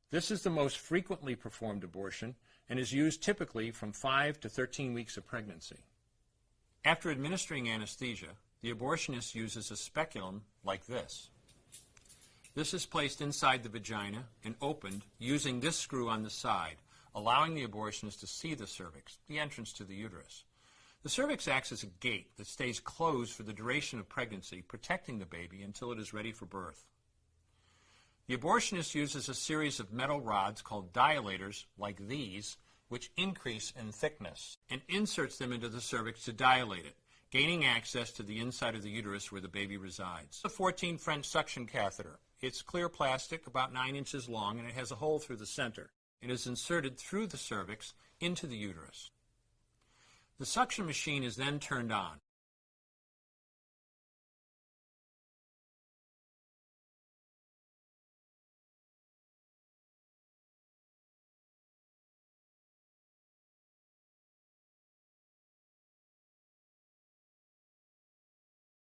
This is the most frequently performed abortion and is used typically from 5 to 13 weeks of pregnancy. After administering anesthesia, the abortionist uses a speculum like this. This is placed inside the vagina and opened using this screw on the side, allowing the abortionist to see the cervix, the entrance to the uterus. The cervix acts as a gate that stays closed for the duration of pregnancy, protecting the baby until it is ready for birth. The abortionist uses a series of metal rods called dilators, like these, which increase in thickness, and inserts them into the cervix to dilate it, gaining access to the inside of the uterus where the baby resides. A 14 French suction catheter. It's clear plastic, about 9 inches long, and it has a hole through the center. It is inserted through the cervix into the uterus. The suction machine is then turned on.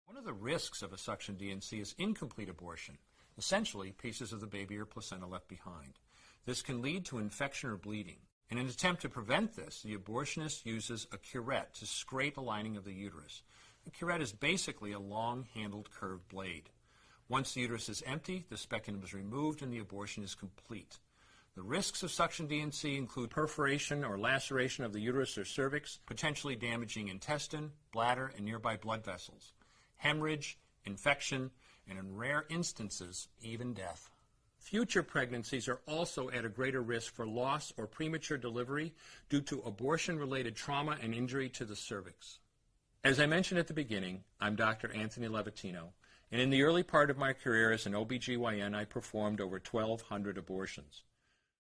One of the risks of a suction D&C is incomplete abortion. Essentially, pieces of the baby or placenta left behind. This can lead to infection or bleeding. In an attempt to prevent this, the abortionist uses a curette to scrape the lining of the uterus. The curette is basically a long-handled curved blade. Once the uterus is empty, the speculum is removed and the abortion is complete. The risks of suction D&C include perforation or laceration of the uterus or cervix, potentially damaging intestine, bladder, and nearby blood vessels, hemorrhage, infection, and in rare instances, even death. Future pregnancies are also at a greater risk for loss or premature delivery due to abortion-related trauma and injury to the cervix. As I mentioned at the beginning, I'm Dr. Anthony Levatino, and in the early part of my career as an OBGYN, I performed over 1,200 abortions.